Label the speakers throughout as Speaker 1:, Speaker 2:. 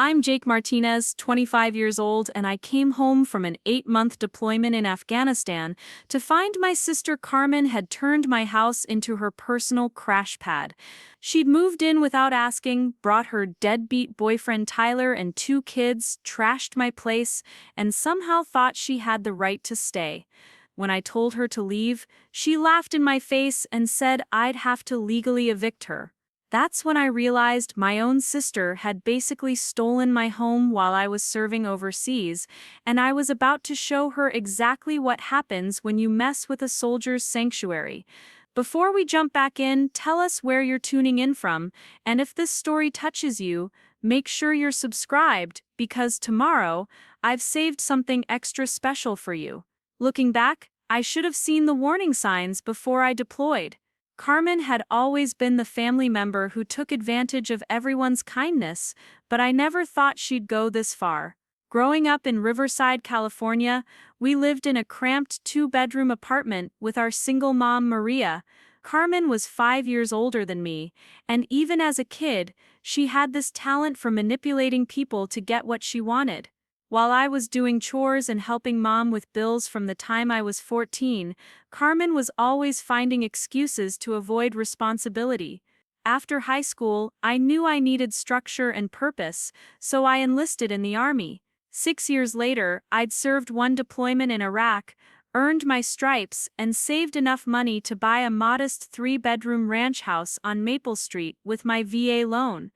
Speaker 1: I'm Jake Martinez, 25 years old, and I came home from an 8-month deployment in Afghanistan to find my sister Carmen had turned my house into her personal crash pad. She'd moved in without asking, brought her deadbeat boyfriend Tyler and 2 kids, trashed my place, and somehow thought she had the right to stay. When I told her to leave, she laughed in my face and said I'd have to legally evict her. That's when I realized my own sister had basically stolen my home while I was serving overseas, and I was about to show her exactly what happens when you mess with a soldier's sanctuary. Before we jump back in, tell us where you're tuning in from, and if this story touches you, make sure you're subscribed, because tomorrow, I've saved something extra special for you. Looking back, I should have seen the warning signs before I deployed. Carmen had always been the family member who took advantage of everyone's kindness, but I never thought she'd go this far. Growing up in Riverside, California, we lived in a cramped 2-bedroom apartment with our single mom, Maria. Carmen was 5 years older than me, and even as a kid, she had this talent for manipulating people to get what she wanted. While I was doing chores and helping mom with bills from the time I was 14, Carmen was always finding excuses to avoid responsibility. After high school, I knew I needed structure and purpose, so I enlisted in the army. 6 years later, I'd served 1 deployment in Iraq, earned my stripes, and saved enough money to buy a modest 3-bedroom ranch house on Maple Street with my VA loan.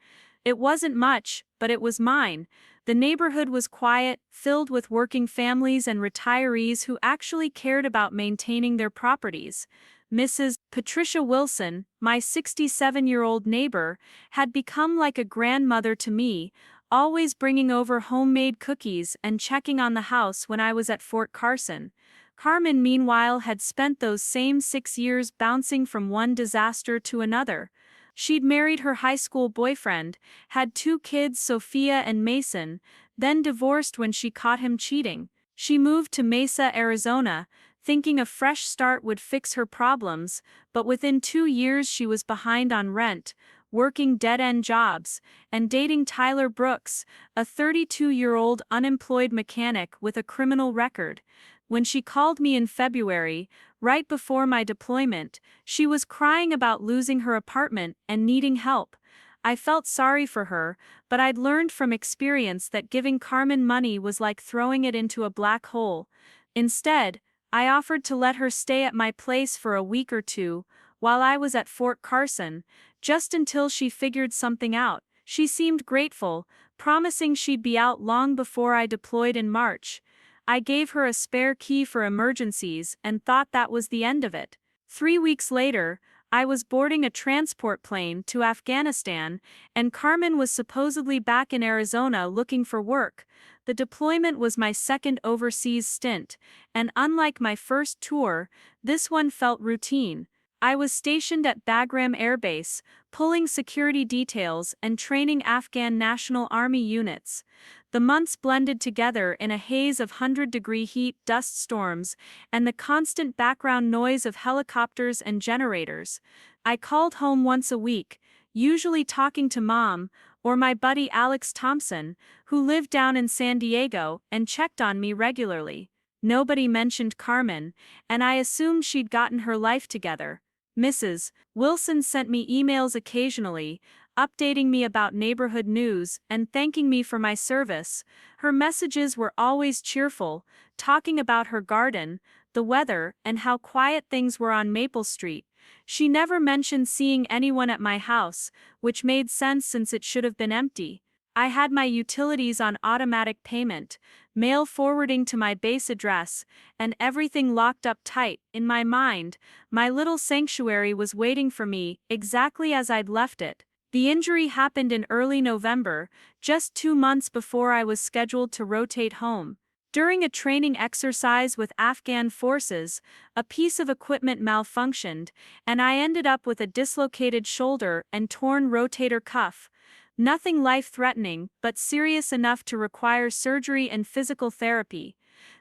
Speaker 1: It wasn't much, but it was mine. The neighborhood was quiet, filled with working families and retirees who actually cared about maintaining their properties. Mrs. Patricia Wilson, my 67-year-old neighbor, had become like a grandmother to me, always bringing over homemade cookies and checking on the house when I was at Fort Carson. Carmen, meanwhile, had spent those same 6 years bouncing from one disaster to another. She'd married her high school boyfriend, had 2 kids, Sophia and Mason, then divorced when she caught him cheating. She moved to Mesa, Arizona, thinking a fresh start would fix her problems, but within 2 years she was behind on rent, working dead-end jobs, and dating Tyler Brooks, a 32-year-old unemployed mechanic with a criminal record. When she called me in February, right before my deployment, she was crying about losing her apartment and needing help. I felt sorry for her, but I'd learned from experience that giving Carmen money was like throwing it into a black hole. Instead, I offered to let her stay at my place for a week or two, while I was at Fort Carson, just until she figured something out. She seemed grateful, promising she'd be out long before I deployed in March. I gave her a spare key for emergencies and thought that was the end of it. 3 weeks later, I was boarding a transport plane to Afghanistan, and Carmen was supposedly back in Arizona looking for work. The deployment was my second overseas stint, and unlike my first tour, this one felt routine. I was stationed at Bagram Air Base, pulling security details and training Afghan National Army units. The months blended together in a haze of 100-degree heat, dust storms, and the constant background noise of helicopters and generators. I called home once a week, usually talking to Mom, or my buddy Alex Thompson, who lived down in San Diego and checked on me regularly. Nobody mentioned Carmen, and I assumed she'd gotten her life together. Mrs. Wilson sent me emails occasionally, updating me about neighborhood news and thanking me for my service. Her messages were always cheerful, talking about her garden, the weather, and how quiet things were on Maple Street. She never mentioned seeing anyone at my house, which made sense since it should have been empty. I had my utilities on automatic payment, mail forwarding to my base address, and everything locked up tight. In my mind, my little sanctuary was waiting for me, exactly as I'd left it. The injury happened in early November, just 2 months before I was scheduled to rotate home. During a training exercise with Afghan forces, a piece of equipment malfunctioned, and I ended up with a dislocated shoulder and torn rotator cuff. Nothing life-threatening, but serious enough to require surgery and physical therapy.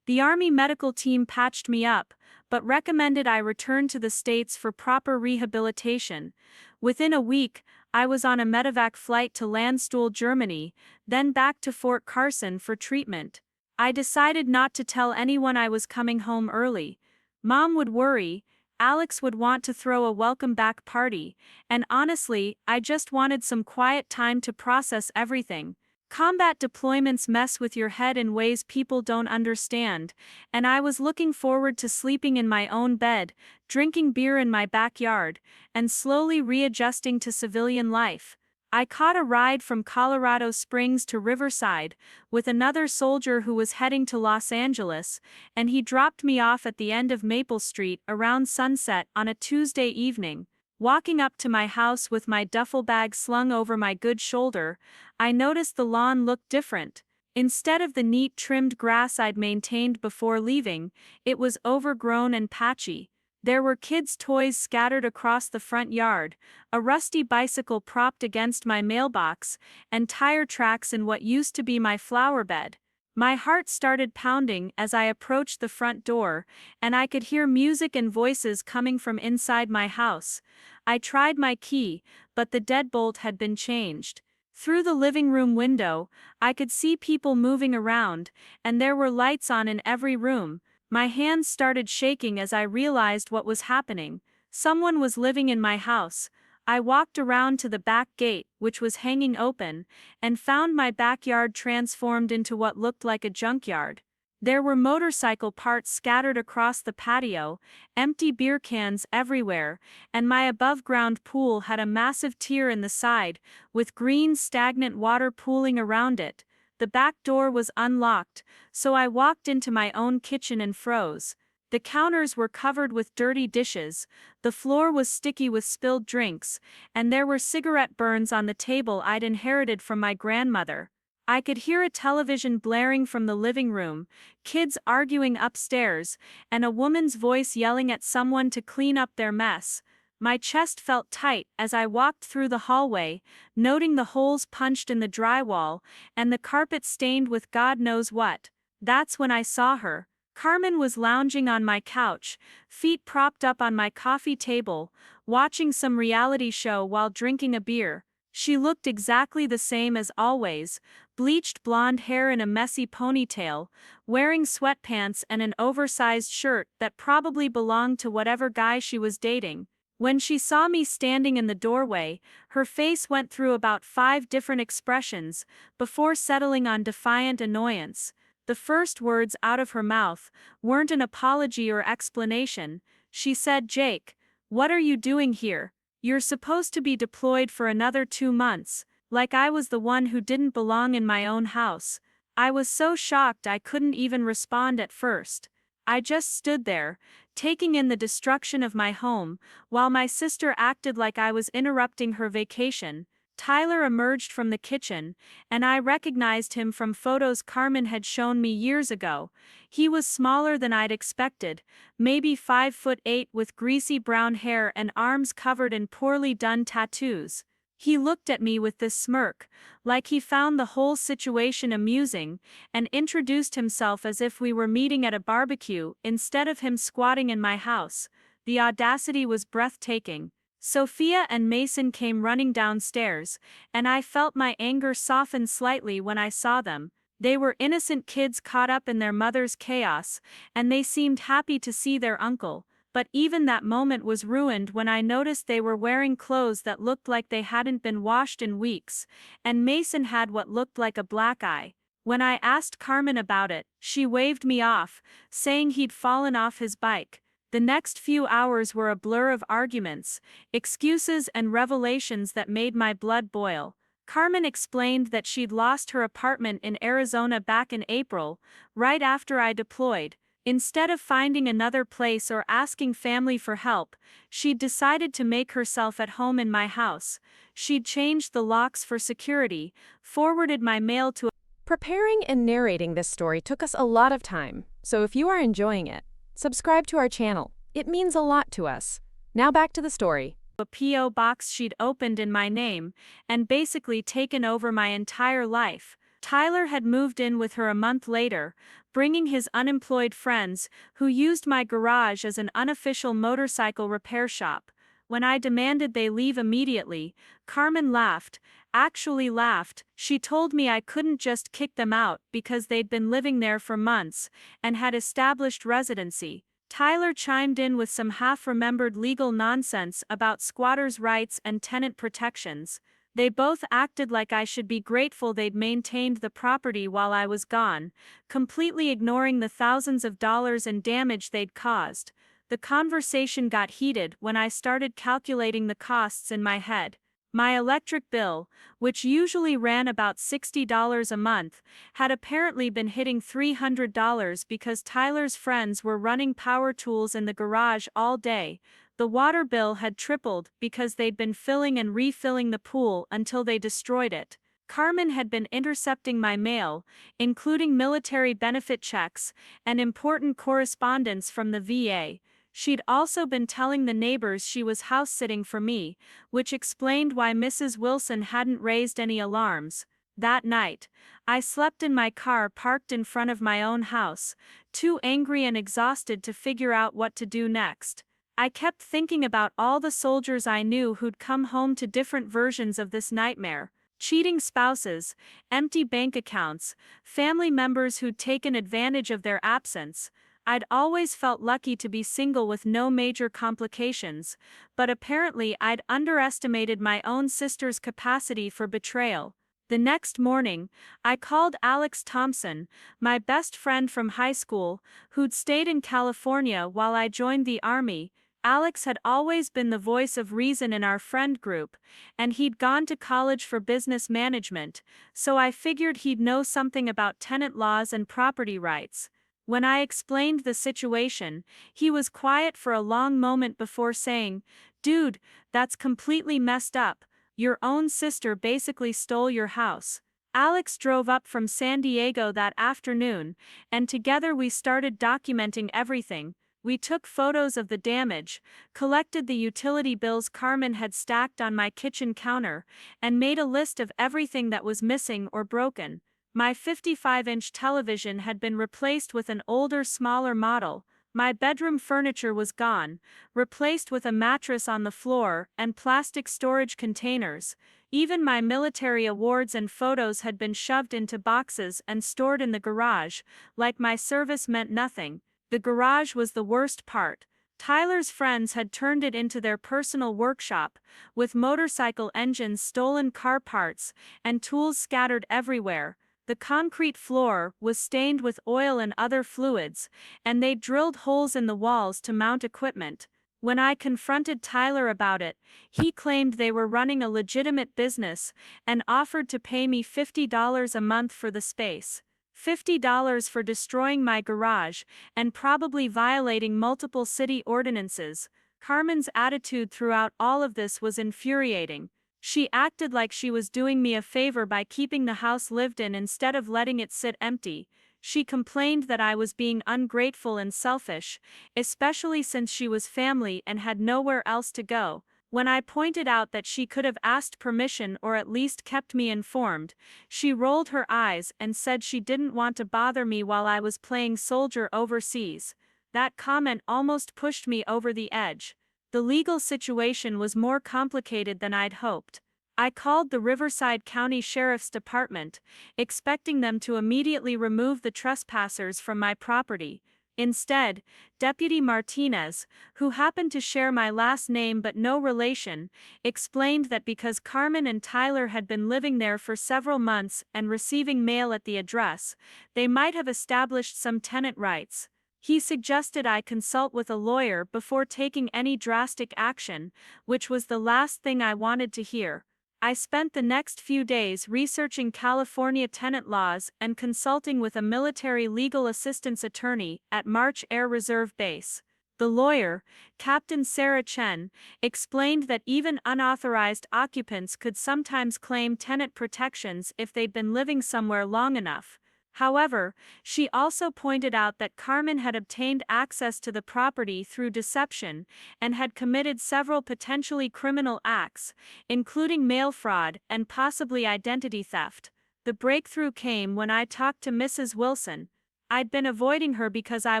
Speaker 1: The Army medical team patched me up, but recommended I return to the States for proper rehabilitation. Within a week, I was on a medevac flight to Landstuhl, Germany, then back to Fort Carson for treatment. I decided not to tell anyone I was coming home early. Mom would worry, Alex would want to throw a welcome back party, and honestly, I just wanted some quiet time to process everything. Combat deployments mess with your head in ways people don't understand, and I was looking forward to sleeping in my own bed, drinking beer in my backyard, and slowly readjusting to civilian life. I caught a ride from Colorado Springs to Riverside with another soldier who was heading to Los Angeles, and he dropped me off at the end of Maple Street around sunset on a Tuesday evening. Walking up to my house with my duffel bag slung over my good shoulder, I noticed the lawn looked different. Instead of the neat trimmed grass I'd maintained before leaving, it was overgrown and patchy. There were kids' toys scattered across the front yard, a rusty bicycle propped against my mailbox, and tire tracks in what used to be my flower bed. My heart started pounding as I approached the front door, and I could hear music and voices coming from inside my house. I tried my key, but the deadbolt had been changed. Through the living room window, I could see people moving around, and there were lights on in every room. My hands started shaking as I realized what was happening. Someone was living in my house. I walked around to the back gate, which was hanging open, and found my backyard transformed into what looked like a junkyard. There were motorcycle parts scattered across the patio, empty beer cans everywhere, and my above-ground pool had a massive tear in the side, with green stagnant water pooling around it. The back door was unlocked, so I walked into my own kitchen and froze. The counters were covered with dirty dishes, the floor was sticky with spilled drinks, and there were cigarette burns on the table I'd inherited from my grandmother. I could hear a television blaring from the living room, kids arguing upstairs, and a woman's voice yelling at someone to clean up their mess. My chest felt tight as I walked through the hallway, noting the holes punched in the drywall, and the carpet stained with God knows what. That's when I saw her. Carmen was lounging on my couch, feet propped up on my coffee table, watching some reality show while drinking a beer. She looked exactly the same as always, bleached blonde hair in a messy ponytail, wearing sweatpants and an oversized shirt that probably belonged to whatever guy she was dating. When she saw me standing in the doorway, her face went through about 5 different expressions, before settling on defiant annoyance. The first words out of her mouth weren't an apology or explanation. She said, "Jake, what are you doing here? You're supposed to be deployed for another 2 months," like I was the one who didn't belong in my own house. I was so shocked I couldn't even respond at first. I just stood there, taking in the destruction of my home, while my sister acted like I was interrupting her vacation. Tyler emerged from the kitchen, and I recognized him from photos Carmen had shown me years ago. He was smaller than I'd expected, maybe 5'8" with greasy brown hair and arms covered in poorly done tattoos. He looked at me with this smirk, like he found the whole situation amusing, and introduced himself as if we were meeting at a barbecue instead of him squatting in my house. The audacity was breathtaking. Sophia and Mason came running downstairs, and I felt my anger soften slightly when I saw them. They were innocent kids caught up in their mother's chaos, and they seemed happy to see their uncle. But even that moment was ruined when I noticed they were wearing clothes that looked like they hadn't been washed in weeks, and Mason had what looked like a black eye. When I asked Carmen about it, she waved me off, saying he'd fallen off his bike. The next few hours were a blur of arguments, excuses and revelations that made my blood boil. Carmen explained that she'd lost her apartment in Arizona back in April, right after I deployed. Instead of finding another place or asking family for help, she'd decided to make herself at home in my house. She'd changed the locks for security, forwarded my mail to
Speaker 2: Preparing and narrating this story took us a lot of time, so if you are enjoying it, subscribe to our channel. It means a lot to us. Now back to the story.
Speaker 1: a P.O. box she'd opened in my name, and basically taken over my entire life. Tyler had moved in with her a month later, bringing his unemployed friends, who used my garage as an unofficial motorcycle repair shop. When I demanded they leave immediately, Carmen laughed, actually laughed. She told me I couldn't just kick them out because they'd been living there for months and had established residency. Tyler chimed in with some half-remembered legal nonsense about squatters' rights and tenant protections. They both acted like I should be grateful they'd maintained the property while I was gone, completely ignoring the thousands of dollars in damage they'd caused. The conversation got heated when I started calculating the costs in my head. My electric bill, which usually ran about $60 a month, had apparently been hitting $300 because Tyler's friends were running power tools in the garage all day. The water bill had tripled because they'd been filling and refilling the pool until they destroyed it. Carmen had been intercepting my mail, including military benefit checks and important correspondence from the VA. She'd also been telling the neighbors she was house-sitting for me, which explained why Mrs. Wilson hadn't raised any alarms. That night, I slept in my car parked in front of my own house, too angry and exhausted to figure out what to do next. I kept thinking about all the soldiers I knew who'd come home to different versions of this nightmare. Cheating spouses, empty bank accounts, family members who'd taken advantage of their absence. I'd always felt lucky to be single with no major complications, but apparently I'd underestimated my own sister's capacity for betrayal. The next morning, I called Alex Thompson, my best friend from high school, who'd stayed in California while I joined the Army. Alex had always been the voice of reason in our friend group, and he'd gone to college for business management, so I figured he'd know something about tenant laws and property rights. When I explained the situation, he was quiet for a long moment before saying, "Dude, that's completely messed up. Your own sister basically stole your house." Alex drove up from San Diego that afternoon, and together we started documenting everything. We took photos of the damage, collected the utility bills Carmen had stacked on my kitchen counter, and made a list of everything that was missing or broken. My 55-inch television had been replaced with an older, smaller model. My bedroom furniture was gone, replaced with a mattress on the floor and plastic storage containers. Even my military awards and photos had been shoved into boxes and stored in the garage, like my service meant nothing. The garage was the worst part. Tyler's friends had turned it into their personal workshop, with motorcycle engines, stolen car parts, and tools scattered everywhere. The concrete floor was stained with oil and other fluids, and they drilled holes in the walls to mount equipment. When I confronted Tyler about it, he claimed they were running a legitimate business and offered to pay me $50 a month for the space. $50 for destroying my garage and probably violating multiple city ordinances. Carmen's attitude throughout all of this was infuriating. She acted like she was doing me a favor by keeping the house lived in instead of letting it sit empty. She complained that I was being ungrateful and selfish, especially since she was family and had nowhere else to go. When I pointed out that she could have asked permission or at least kept me informed, she rolled her eyes and said she didn't want to bother me while I was playing soldier overseas. That comment almost pushed me over the edge. The legal situation was more complicated than I'd hoped. I called the Riverside County Sheriff's Department, expecting them to immediately remove the trespassers from my property. Instead, Deputy Martinez, who happened to share my last name but no relation, explained that because Carmen and Tyler had been living there for several months and receiving mail at the address, they might have established some tenant rights. He suggested I consult with a lawyer before taking any drastic action, which was the last thing I wanted to hear. I spent the next few days researching California tenant laws and consulting with a military legal assistance attorney at March Air Reserve Base. The lawyer, Captain Sarah Chen, explained that even unauthorized occupants could sometimes claim tenant protections if they'd been living somewhere long enough. However, she also pointed out that Carmen had obtained access to the property through deception and had committed several potentially criminal acts, including mail fraud and possibly identity theft. The breakthrough came when I talked to Mrs. Wilson. I'd been avoiding her because I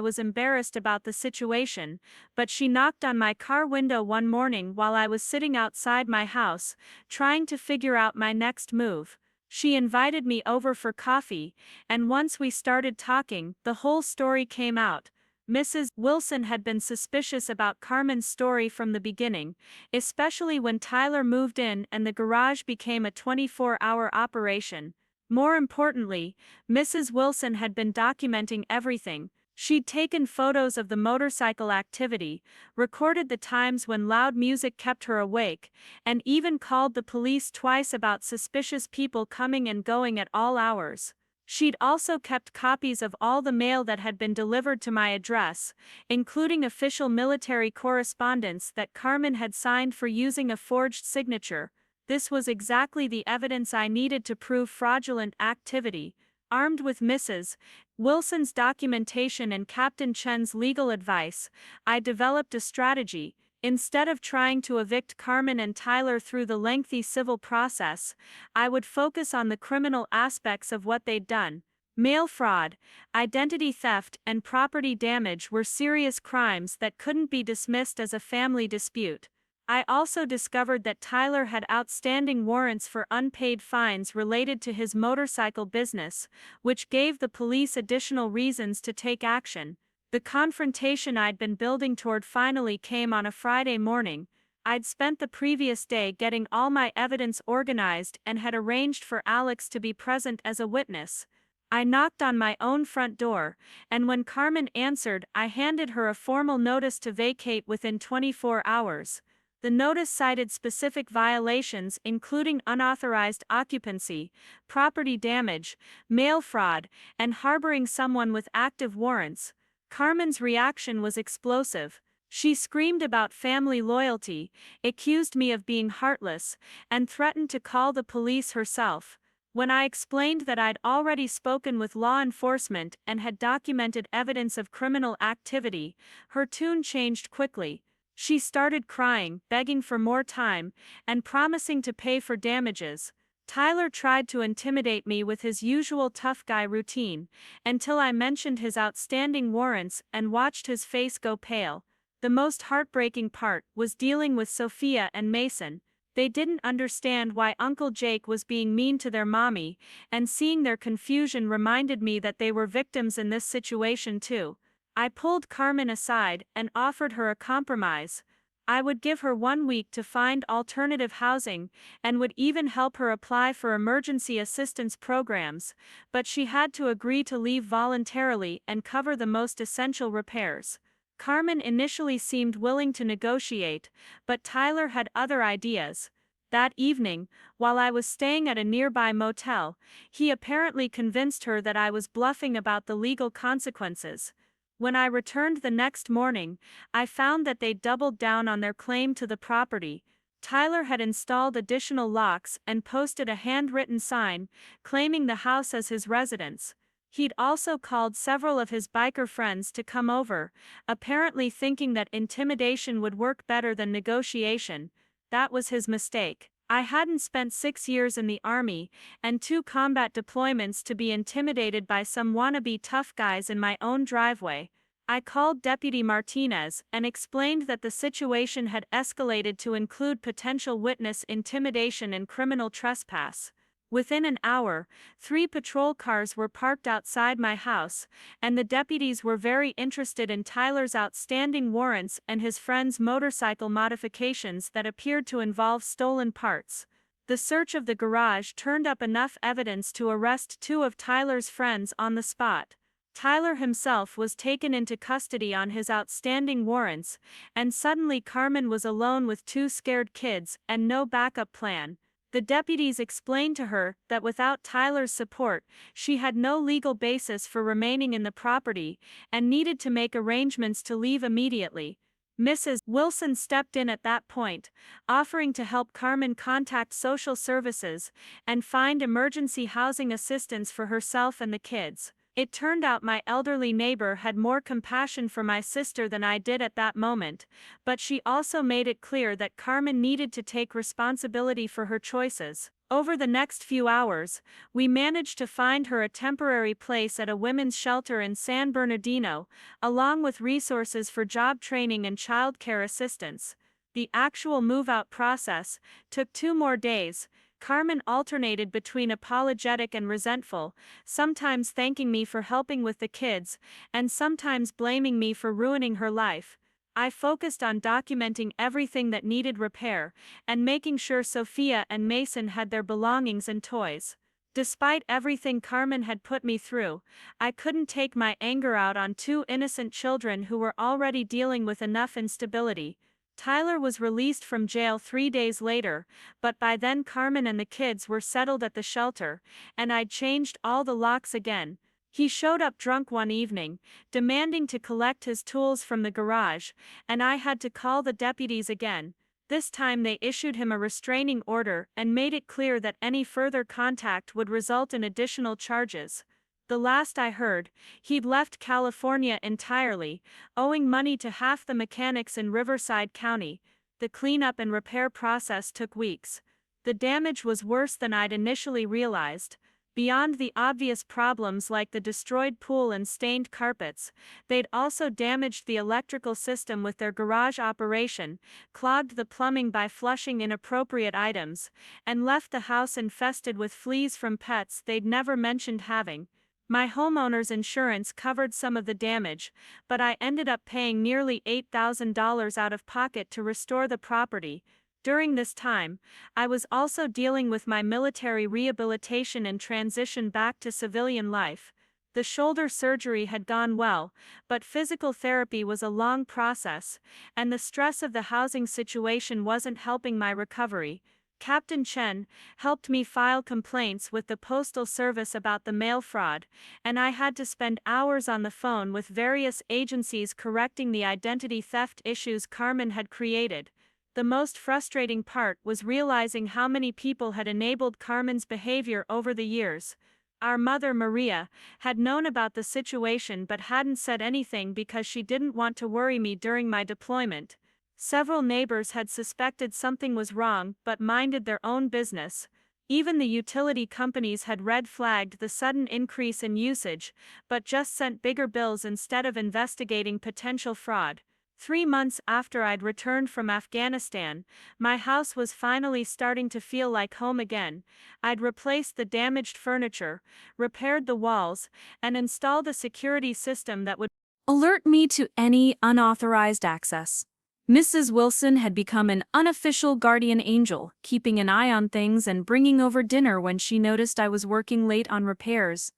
Speaker 1: was embarrassed about the situation, but she knocked on my car window one morning while I was sitting outside my house, trying to figure out my next move. She invited me over for coffee, and once we started talking, the whole story came out. Mrs. Wilson had been suspicious about Carmen's story from the beginning, especially when Tyler moved in and the garage became a 24-hour operation. More importantly, Mrs. Wilson had been documenting everything. She'd taken photos of the motorcycle activity, recorded the times when loud music kept her awake, and even called the police twice about suspicious people coming and going at all hours. She'd also kept copies of all the mail that had been delivered to my address, including official military correspondence that Carmen had signed for using a forged signature. This was exactly the evidence I needed to prove fraudulent activity. Armed with Mrs. Wilson's documentation and Captain Chen's legal advice, I developed a strategy. Instead of trying to evict Carmen and Tyler through the lengthy civil process, I would focus on the criminal aspects of what they'd done. Mail fraud, identity theft, and property damage were serious crimes that couldn't be dismissed as a family dispute. I also discovered that Tyler had outstanding warrants for unpaid fines related to his motorcycle business, which gave the police additional reasons to take action. The confrontation I'd been building toward finally came on a Friday morning. I'd spent the previous day getting all my evidence organized and had arranged for Alex to be present as a witness. I knocked on my own front door, and when Carmen answered, I handed her a formal notice to vacate within 24 hours. The notice cited specific violations including unauthorized occupancy, property damage, mail fraud, and harboring someone with active warrants. Carmen's reaction was explosive. She screamed about family loyalty, accused me of being heartless, and threatened to call the police herself. When I explained that I'd already spoken with law enforcement and had documented evidence of criminal activity, her tune changed quickly. She started crying, begging for more time, and promising to pay for damages. Tyler tried to intimidate me with his usual tough guy routine, until I mentioned his outstanding warrants and watched his face go pale. The most heartbreaking part was dealing with Sophia and Mason. They didn't understand why Uncle Jake was being mean to their mommy, and seeing their confusion reminded me that they were victims in this situation too. I pulled Carmen aside and offered her a compromise. I would give her 1 week to find alternative housing, and would even help her apply for emergency assistance programs, but she had to agree to leave voluntarily and cover the most essential repairs. Carmen initially seemed willing to negotiate, but Tyler had other ideas. That evening, while I was staying at a nearby motel, he apparently convinced her that I was bluffing about the legal consequences. When I returned the next morning, I found that they'd doubled down on their claim to the property. Tyler had installed additional locks and posted a handwritten sign, claiming the house as his residence. He'd also called several of his biker friends to come over, apparently thinking that intimidation would work better than negotiation. That was his mistake. I hadn't spent 6 years in the army, and 2 combat deployments to be intimidated by some wannabe tough guys in my own driveway. I called Deputy Martinez and explained that the situation had escalated to include potential witness intimidation and criminal trespass. Within an hour, 3 patrol cars were parked outside my house, and the deputies were very interested in Tyler's outstanding warrants and his friend's motorcycle modifications that appeared to involve stolen parts. The search of the garage turned up enough evidence to arrest 2 of Tyler's friends on the spot. Tyler himself was taken into custody on his outstanding warrants, and suddenly Carmen was alone with 2 scared kids and no backup plan. The deputies explained to her that without Tyler's support, she had no legal basis for remaining in the property, and needed to make arrangements to leave immediately. Mrs. Wilson stepped in at that point, offering to help Carmen contact social services and find emergency housing assistance for herself and the kids. It turned out my elderly neighbor had more compassion for my sister than I did at that moment, but she also made it clear that Carmen needed to take responsibility for her choices. Over the next few hours, we managed to find her a temporary place at a women's shelter in San Bernardino, along with resources for job training and childcare assistance. The actual move-out process took 2 more days. Carmen alternated between apologetic and resentful, sometimes thanking me for helping with the kids, and sometimes blaming me for ruining her life. I focused on documenting everything that needed repair and making sure Sophia and Mason had their belongings and toys. Despite everything Carmen had put me through, I couldn't take my anger out on two innocent children who were already dealing with enough instability. Tyler was released from jail 3 days later, but by then Carmen and the kids were settled at the shelter, and I'd changed all the locks again. He showed up drunk one evening, demanding to collect his tools from the garage, and I had to call the deputies again. This time they issued him a restraining order and made it clear that any further contact would result in additional charges. The last I heard, he'd left California entirely, owing money to half the mechanics in Riverside County. The cleanup and repair process took weeks. The damage was worse than I'd initially realized. Beyond the obvious problems like the destroyed pool and stained carpets, they'd also damaged the electrical system with their garage operation, clogged the plumbing by flushing inappropriate items, and left the house infested with fleas from pets they'd never mentioned having. My homeowner's insurance covered some of the damage, but I ended up paying nearly $8,000 out of pocket to restore the property. During this time, I was also dealing with my military rehabilitation and transition back to civilian life. The shoulder surgery had gone well, but physical therapy was a long process, and the stress of the housing situation wasn't helping my recovery. Captain Chen helped me file complaints with the Postal Service about the mail fraud, and I had to spend hours on the phone with various agencies correcting the identity theft issues Carmen had created. The most frustrating part was realizing how many people had enabled Carmen's behavior over the years. Our mother, Maria, had known about the situation but hadn't said anything because she didn't want to worry me during my deployment. Several neighbors had suspected something was wrong but minded their own business. Even the utility companies had red flagged the sudden increase in usage, but just sent bigger bills instead of investigating potential fraud. 3 months after I'd returned from Afghanistan, my house was finally starting to feel like home again. I'd replaced the damaged furniture, repaired the walls, and installed a security system that would alert me to any unauthorized access. Mrs. Wilson had become an unofficial guardian angel, keeping an eye on things and bringing over dinner when she noticed I was working late on repairs.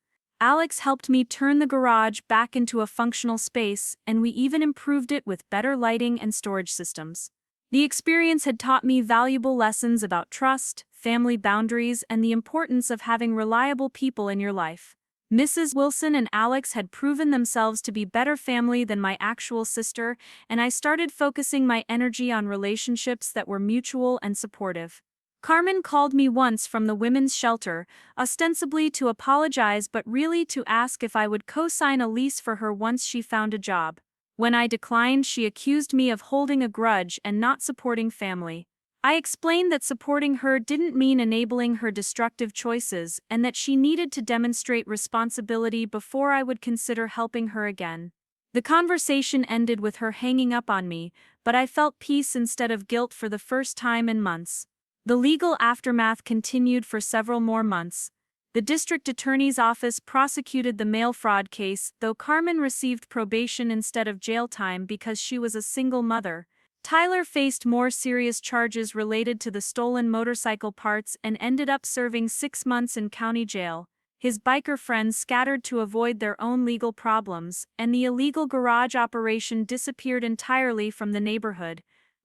Speaker 1: Alex helped me turn the garage back into a functional space, and we even improved it with better lighting and storage systems. The experience had taught me valuable lessons about trust, family boundaries, and the importance of having reliable people in your life. Mrs. Wilson and Alex had proven themselves to be better family than my actual sister, and I started focusing my energy on relationships that were mutual and supportive. Carmen called me once from the women's shelter, ostensibly to apologize but really to ask if I would co-sign a lease for her once she found a job. When I declined, she accused me of holding a grudge and not supporting family. I explained that supporting her didn't mean enabling her destructive choices and that she needed to demonstrate responsibility before I would consider helping her again. The conversation ended with her hanging up on me, but I felt peace instead of guilt for the first time in months. The legal aftermath continued for several more months. The district attorney's office prosecuted the mail fraud case, though Carmen received probation instead of jail time because she was a single mother. Tyler faced more serious charges related to the stolen motorcycle parts and ended up serving 6 months in county jail. His biker friends scattered to avoid their own legal problems, and the illegal garage operation disappeared entirely from the neighborhood.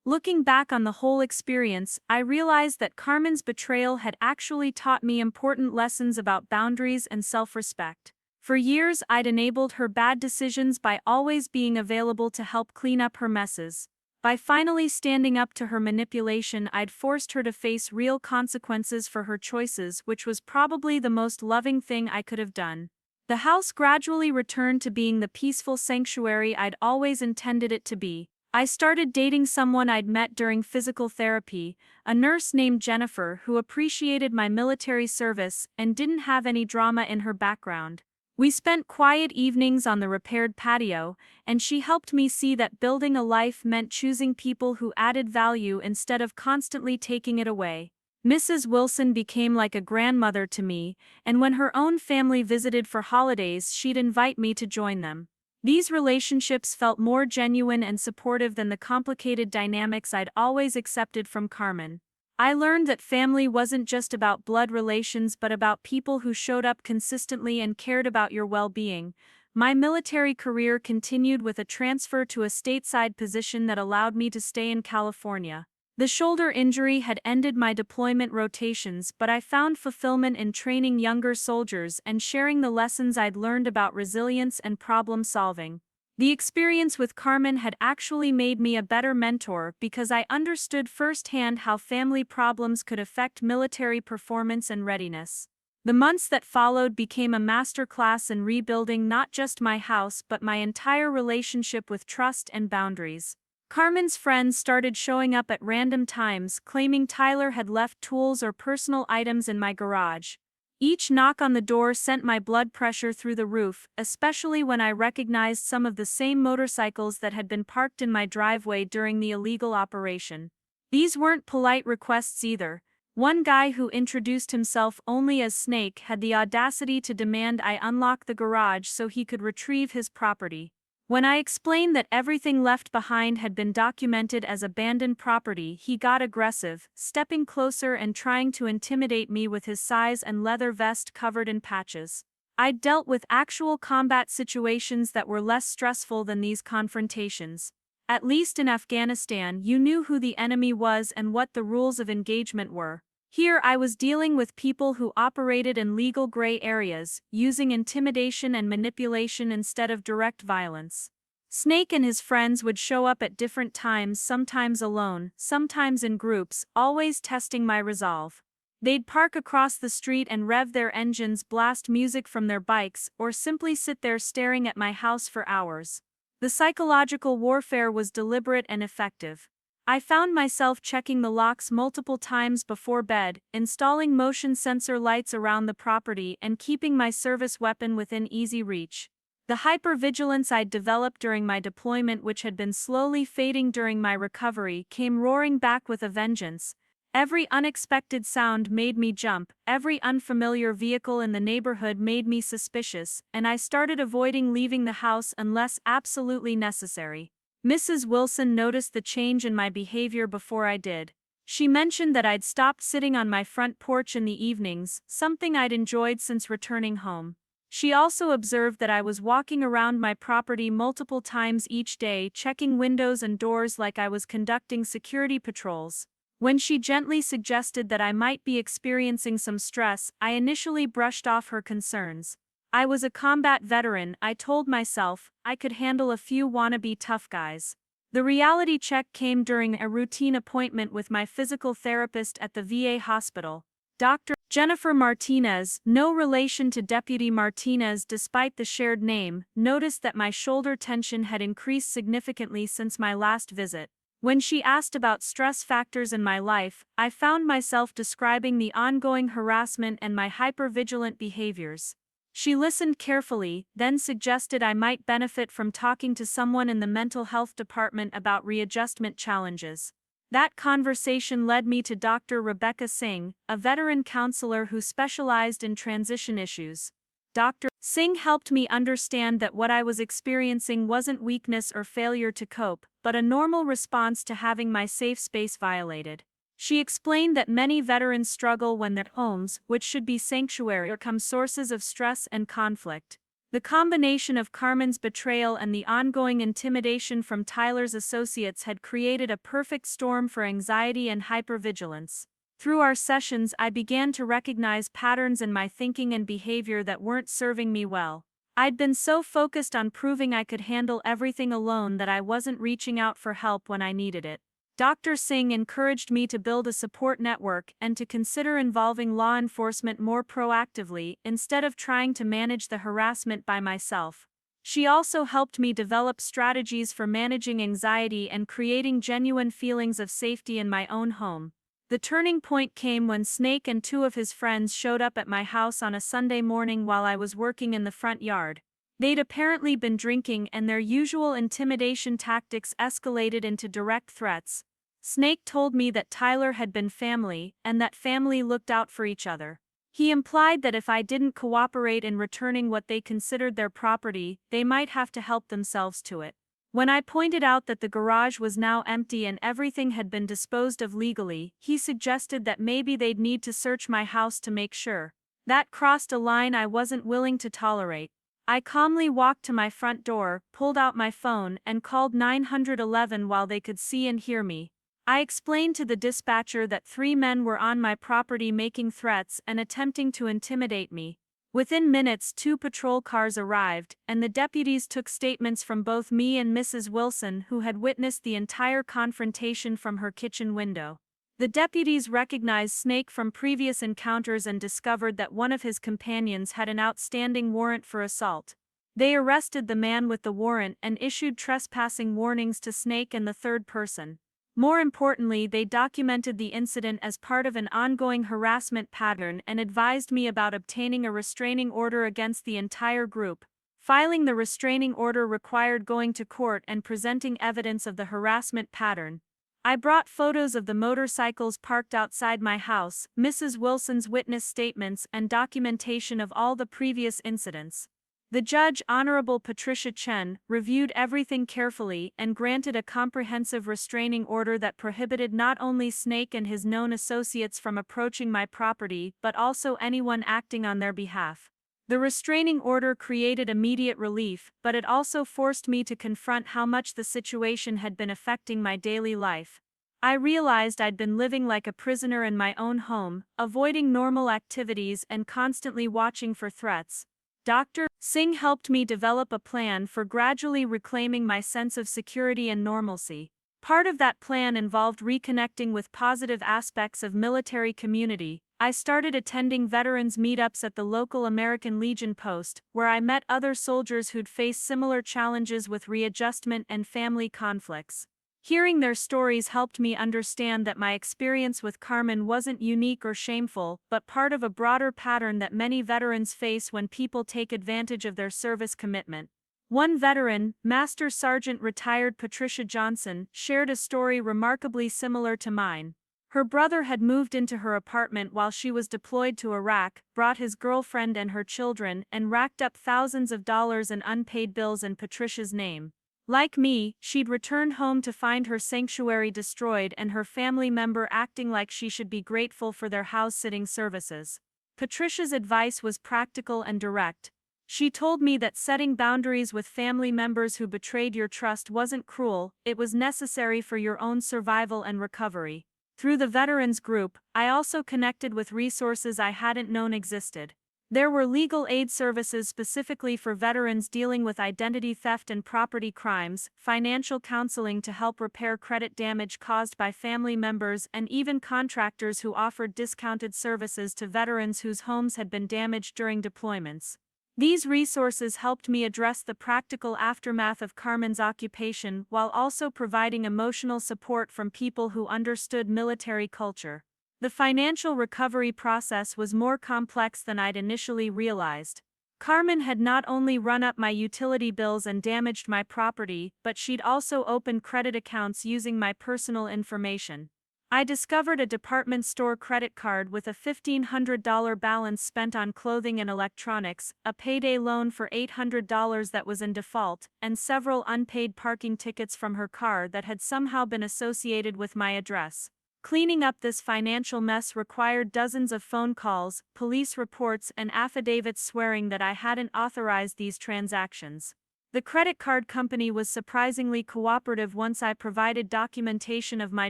Speaker 1: Looking back on the whole experience, I realized that Carmen's betrayal had actually taught me important lessons about boundaries and self-respect. For years, I'd enabled her bad decisions by always being available to help clean up her messes. By finally standing up to her manipulation, I'd forced her to face real consequences for her choices, which was probably the most loving thing I could have done. The house gradually returned to being the peaceful sanctuary I'd always intended it to be. I started dating someone I'd met during physical therapy, a nurse named Jennifer who appreciated my military service and didn't have any drama in her background. We spent quiet evenings on the repaired patio, and she helped me see that building a life meant choosing people who added value instead of constantly taking it away. Mrs. Wilson became like a grandmother to me, and when her own family visited for holidays, she'd invite me to join them. These relationships felt more genuine and supportive than the complicated dynamics I'd always accepted from Carmen. I learned that family wasn't just about blood relations but about people who showed up consistently and cared about your well-being. My military career continued with a transfer to a stateside position that allowed me to stay in California. The shoulder injury had ended my deployment rotations, but I found fulfillment in training younger soldiers and sharing the lessons I'd learned about resilience and problem solving. The experience with Carmen had actually made me a better mentor because I understood firsthand how family problems could affect military performance and readiness. The months that followed became a masterclass in rebuilding not just my house but my entire relationship with trust and boundaries. Carmen's friends started showing up at random times, claiming Tyler had left tools or personal items in my garage. Each knock on the door sent my blood pressure through the roof, especially when I recognized some of the same motorcycles that had been parked in my driveway during the illegal operation. These weren't polite requests either. One guy who introduced himself only as Snake had the audacity to demand I unlock the garage so he could retrieve his property. When I explained that everything left behind had been documented as abandoned property, he got aggressive, stepping closer and trying to intimidate me with his size and leather vest covered in patches. I'd dealt with actual combat situations that were less stressful than these confrontations. At least in Afghanistan, you knew who the enemy was and what the rules of engagement were. Here I was dealing with people who operated in legal gray areas, using intimidation and manipulation instead of direct violence. Snake and his friends would show up at different times, sometimes alone, sometimes in groups, always testing my resolve. They'd park across the street and rev their engines, blast music from their bikes, or simply sit there staring at my house for hours. The psychological warfare was deliberate and effective. I found myself checking the locks multiple times before bed, installing motion sensor lights around the property, and keeping my service weapon within easy reach. The hypervigilance I'd developed during my deployment, which had been slowly fading during my recovery, came roaring back with a vengeance. Every unexpected sound made me jump, every unfamiliar vehicle in the neighborhood made me suspicious, and I started avoiding leaving the house unless absolutely necessary. Mrs. Wilson noticed the change in my behavior before I did. She mentioned that I'd stopped sitting on my front porch in the evenings, something I'd enjoyed since returning home. She also observed that I was walking around my property multiple times each day, checking windows and doors like I was conducting security patrols. When she gently suggested that I might be experiencing some stress, I initially brushed off her concerns. I was a combat veteran, I told myself. I could handle a few wannabe tough guys. The reality check came during a routine appointment with my physical therapist at the VA hospital. Dr. Jennifer Martinez, no relation to Deputy Martinez despite the shared name, noticed that my shoulder tension had increased significantly since my last visit. When she asked about stress factors in my life, I found myself describing the ongoing harassment and my hypervigilant behaviors. She listened carefully, then suggested I might benefit from talking to someone in the mental health department about readjustment challenges. That conversation led me to Dr. Rebecca Singh, a veteran counselor who specialized in transition issues. Dr. Singh helped me understand that what I was experiencing wasn't weakness or failure to cope, but a normal response to having my safe space violated. She explained that many veterans struggle when their homes, which should be sanctuary, become sources of stress and conflict. The combination of Carmen's betrayal and the ongoing intimidation from Tyler's associates had created a perfect storm for anxiety and hypervigilance. Through our sessions, I began to recognize patterns in my thinking and behavior that weren't serving me well. I'd been so focused on proving I could handle everything alone that I wasn't reaching out for help when I needed it. Dr. Singh encouraged me to build a support network and to consider involving law enforcement more proactively instead of trying to manage the harassment by myself. She also helped me develop strategies for managing anxiety and creating genuine feelings of safety in my own home. The turning point came when Snake and two of his friends showed up at my house on a Sunday morning while I was working in the front yard. They'd apparently been drinking, and their usual intimidation tactics escalated into direct threats. Snake told me that Tyler had been family, and that family looked out for each other. He implied that if I didn't cooperate in returning what they considered their property, they might have to help themselves to it. When I pointed out that the garage was now empty and everything had been disposed of legally, he suggested that maybe they'd need to search my house to make sure. That crossed a line I wasn't willing to tolerate. I calmly walked to my front door, pulled out my phone, and called 911 while they could see and hear me. I explained to the dispatcher that 3 men were on my property making threats and attempting to intimidate me. Within minutes, 2 patrol cars arrived, and the deputies took statements from both me and Mrs. Wilson, who had witnessed the entire confrontation from her kitchen window. The deputies recognized Snake from previous encounters and discovered that one of his companions had an outstanding warrant for assault. They arrested the man with the warrant and issued trespassing warnings to Snake and the third person. More importantly, they documented the incident as part of an ongoing harassment pattern and advised me about obtaining a restraining order against the entire group. Filing the restraining order required going to court and presenting evidence of the harassment pattern. I brought photos of the motorcycles parked outside my house, Mrs. Wilson's witness statements, and documentation of all the previous incidents. The judge, Honorable Patricia Chen, reviewed everything carefully and granted a comprehensive restraining order that prohibited not only Snake and his known associates from approaching my property but also anyone acting on their behalf. The restraining order created immediate relief, but it also forced me to confront how much the situation had been affecting my daily life. I realized I'd been living like a prisoner in my own home, avoiding normal activities and constantly watching for threats. Dr. Singh helped me develop a plan for gradually reclaiming my sense of security and normalcy. Part of that plan involved reconnecting with positive aspects of military community. I started attending veterans meetups at the local American Legion post, where I met other soldiers who'd faced similar challenges with readjustment and family conflicts. Hearing their stories helped me understand that my experience with Carmen wasn't unique or shameful, but part of a broader pattern that many veterans face when people take advantage of their service commitment. One veteran, Master Sergeant retired Patricia Johnson, shared a story remarkably similar to mine. Her brother had moved into her apartment while she was deployed to Iraq, brought his girlfriend and her children, and racked up thousands of dollars in unpaid bills in Patricia's name. Like me, she'd returned home to find her sanctuary destroyed and her family member acting like she should be grateful for their house-sitting services. Patricia's advice was practical and direct. She told me that setting boundaries with family members who betrayed your trust wasn't cruel, it was necessary for your own survival and recovery. Through the veterans group, I also connected with resources I hadn't known existed. There were legal aid services specifically for veterans dealing with identity theft and property crimes, financial counseling to help repair credit damage caused by family members, and even contractors who offered discounted services to veterans whose homes had been damaged during deployments. These resources helped me address the practical aftermath of Carmen's occupation while also providing emotional support from people who understood military culture. The financial recovery process was more complex than I'd initially realized. Carmen had not only run up my utility bills and damaged my property, but she'd also opened credit accounts using my personal information. I discovered a department store credit card with a $1,500 balance spent on clothing and electronics, a payday loan for $800 that was in default, and several unpaid parking tickets from her car that had somehow been associated with my address. Cleaning up this financial mess required dozens of phone calls, police reports, and affidavits swearing that I hadn't authorized these transactions. The credit card company was surprisingly cooperative once I provided documentation of my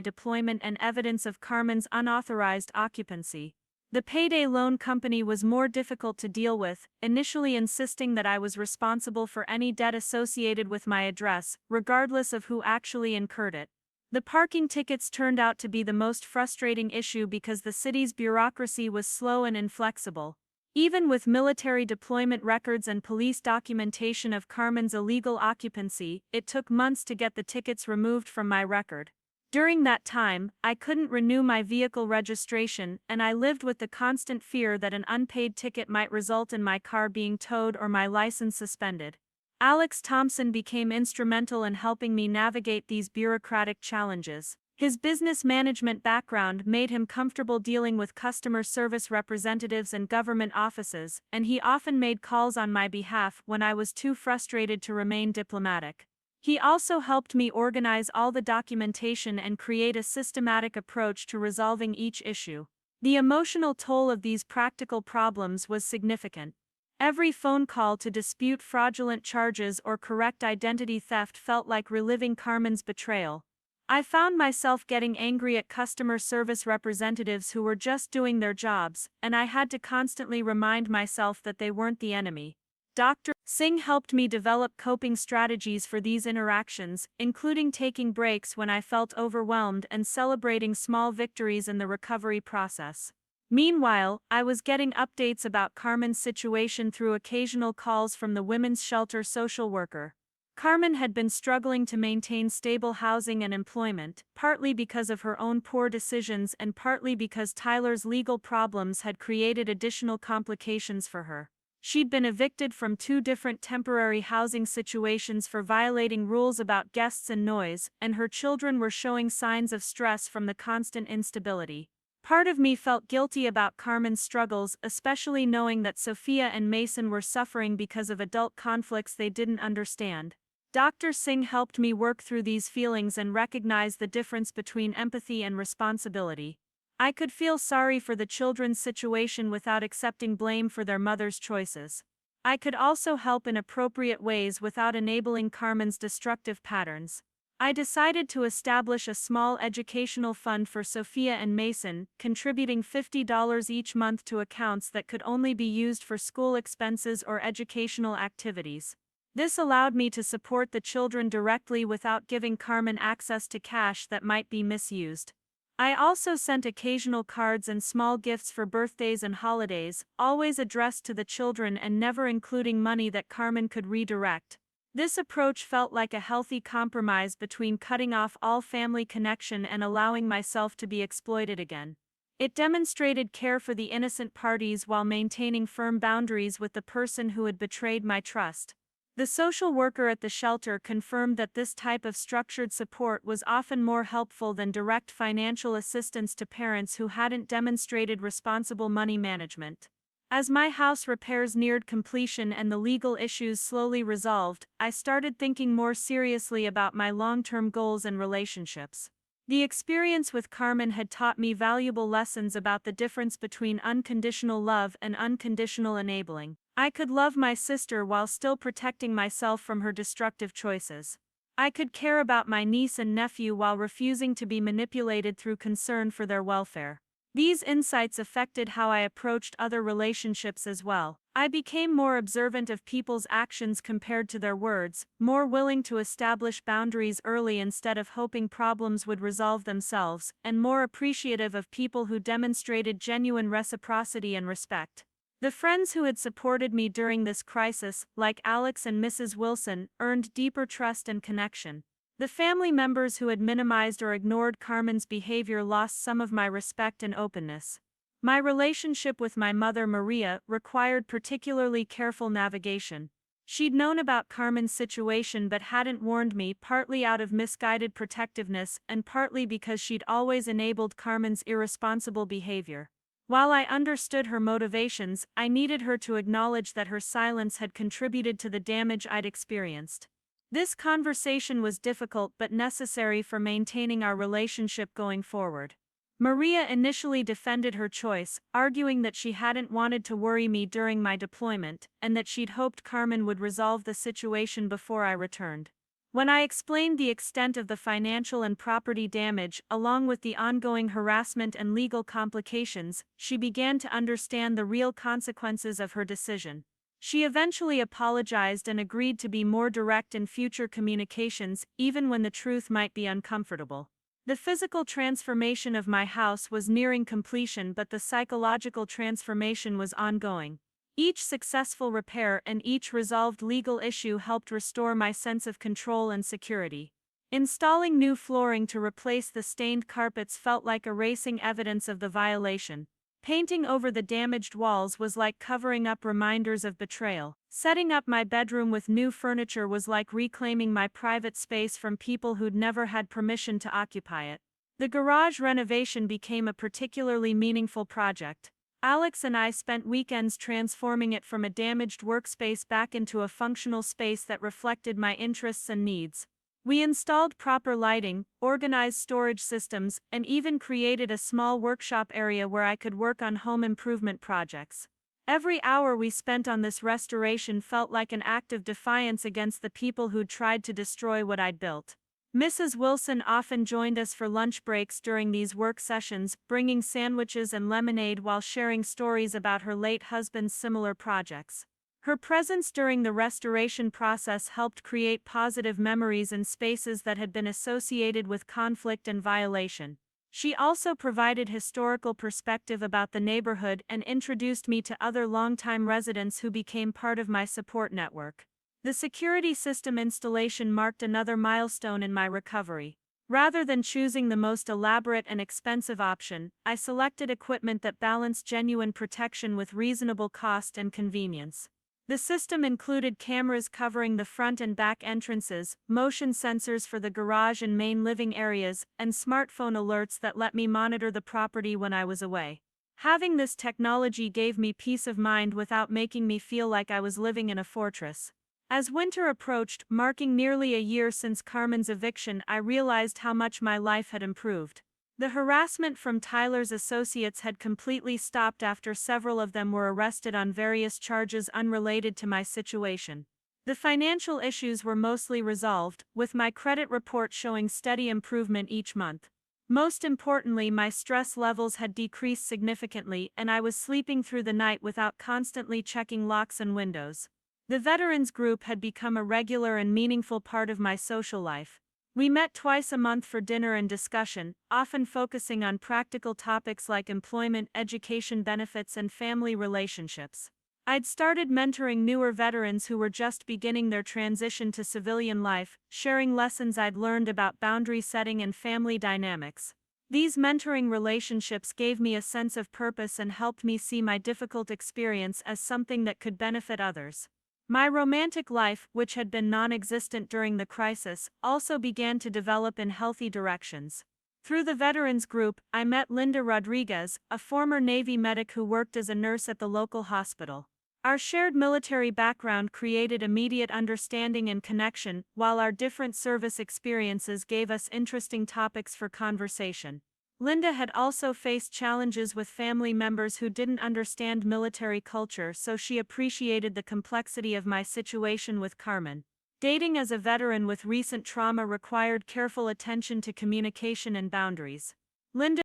Speaker 1: deployment and evidence of Carmen's unauthorized occupancy. The payday loan company was more difficult to deal with, initially insisting that I was responsible for any debt associated with my address, regardless of who actually incurred it. The parking tickets turned out to be the most frustrating issue because the city's bureaucracy was slow and inflexible. Even with military deployment records and police documentation of Carmen's illegal occupancy, it took months to get the tickets removed from my record. During that time, I couldn't renew my vehicle registration, and I lived with the constant fear that an unpaid ticket might result in my car being towed or my license suspended. Alex Thompson became instrumental in helping me navigate these bureaucratic challenges. His business management background made him comfortable dealing with customer service representatives and government offices, and he often made calls on my behalf when I was too frustrated to remain diplomatic. He also helped me organize all the documentation and create a systematic approach to resolving each issue. The emotional toll of these practical problems was significant. Every phone call to dispute fraudulent charges or correct identity theft felt like reliving Carmen's betrayal. I found myself getting angry at customer service representatives who were just doing their jobs, and I had to constantly remind myself that they weren't the enemy. Dr. Singh helped me develop coping strategies for these interactions, including taking breaks when I felt overwhelmed and celebrating small victories in the recovery process. Meanwhile, I was getting updates about Carmen's situation through occasional calls from the women's shelter social worker. Carmen had been struggling to maintain stable housing and employment, partly because of her own poor decisions and partly because Tyler's legal problems had created additional complications for her. She'd been evicted from 2 different temporary housing situations for violating rules about guests and noise, and her children were showing signs of stress from the constant instability. Part of me felt guilty about Carmen's struggles, especially knowing that Sophia and Mason were suffering because of adult conflicts they didn't understand. Dr. Singh helped me work through these feelings and recognize the difference between empathy and responsibility. I could feel sorry for the children's situation without accepting blame for their mother's choices. I could also help in appropriate ways without enabling Carmen's destructive patterns. I decided to establish a small educational fund for Sophia and Mason, contributing $50 each month to accounts that could only be used for school expenses or educational activities. This allowed me to support the children directly without giving Carmen access to cash that might be misused. I also sent occasional cards and small gifts for birthdays and holidays, always addressed to the children and never including money that Carmen could redirect. This approach felt like a healthy compromise between cutting off all family connection and allowing myself to be exploited again. It demonstrated care for the innocent parties while maintaining firm boundaries with the person who had betrayed my trust. The social worker at the shelter confirmed that this type of structured support was often more helpful than direct financial assistance to parents who hadn't demonstrated responsible money management. As my house repairs neared completion and the legal issues slowly resolved, I started thinking more seriously about my long-term goals and relationships. The experience with Carmen had taught me valuable lessons about the difference between unconditional love and unconditional enabling. I could love my sister while still protecting myself from her destructive choices. I could care about my niece and nephew while refusing to be manipulated through concern for their welfare. These insights affected how I approached other relationships as well. I became more observant of people's actions compared to their words, more willing to establish boundaries early instead of hoping problems would resolve themselves, and more appreciative of people who demonstrated genuine reciprocity and respect. The friends who had supported me during this crisis, like Alex and Mrs. Wilson, earned deeper trust and connection. The family members who had minimized or ignored Carmen's behavior lost some of my respect and openness. My relationship with my mother Maria required particularly careful navigation. She'd known about Carmen's situation but hadn't warned me, partly out of misguided protectiveness and partly because she'd always enabled Carmen's irresponsible behavior. While I understood her motivations, I needed her to acknowledge that her silence had contributed to the damage I'd experienced. This conversation was difficult but necessary for maintaining our relationship going forward. Maria initially defended her choice, arguing that she hadn't wanted to worry me during my deployment, and that she'd hoped Carmen would resolve the situation before I returned. When I explained the extent of the financial and property damage, along with the ongoing harassment and legal complications, she began to understand the real consequences of her decision. She eventually apologized and agreed to be more direct in future communications, even when the truth might be uncomfortable. The physical transformation of my house was nearing completion, but the psychological transformation was ongoing. Each successful repair and each resolved legal issue helped restore my sense of control and security. Installing new flooring to replace the stained carpets felt like erasing evidence of the violation. Painting over the damaged walls was like covering up reminders of betrayal. Setting up my bedroom with new furniture was like reclaiming my private space from people who'd never had permission to occupy it. The garage renovation became a particularly meaningful project. Alex and I spent weekends transforming it from a damaged workspace back into a functional space that reflected my interests and needs. We installed proper lighting, organized storage systems, and even created a small workshop area where I could work on home improvement projects. Every hour we spent on this restoration felt like an act of defiance against the people who'd tried to destroy what I'd built. Mrs. Wilson often joined us for lunch breaks during these work sessions, bringing sandwiches and lemonade while sharing stories about her late husband's similar projects. Her presence during the restoration process helped create positive memories in spaces that had been associated with conflict and violation. She also provided historical perspective about the neighborhood and introduced me to other longtime residents who became part of my support network. The security system installation marked another milestone in my recovery. Rather than choosing the most elaborate and expensive option, I selected equipment that balanced genuine protection with reasonable cost and convenience. The system included cameras covering the front and back entrances, motion sensors for the garage and main living areas, and smartphone alerts that let me monitor the property when I was away. Having this technology gave me peace of mind without making me feel like I was living in a fortress. As winter approached, marking nearly a year since Carmen's eviction, I realized how much my life had improved. The harassment from Tyler's associates had completely stopped after several of them were arrested on various charges unrelated to my situation. The financial issues were mostly resolved, with my credit report showing steady improvement each month. Most importantly, my stress levels had decreased significantly, and I was sleeping through the night without constantly checking locks and windows. The veterans group had become a regular and meaningful part of my social life. We met twice a month for dinner and discussion, often focusing on practical topics like employment, education benefits, and family relationships. I'd started mentoring newer veterans who were just beginning their transition to civilian life, sharing lessons I'd learned about boundary setting and family dynamics. These mentoring relationships gave me a sense of purpose and helped me see my difficult experience as something that could benefit others. My romantic life, which had been non-existent during the crisis, also began to develop in healthy directions. Through the veterans group, I met Linda Rodriguez, a former Navy medic who worked as a nurse at the local hospital. Our shared military background created immediate understanding and connection, while our different service experiences gave us interesting topics for conversation. Linda had also faced challenges with family members who didn't understand military culture, so she appreciated the complexity of my situation with Carmen. Dating as a veteran with recent trauma required careful attention to communication and boundaries. Linda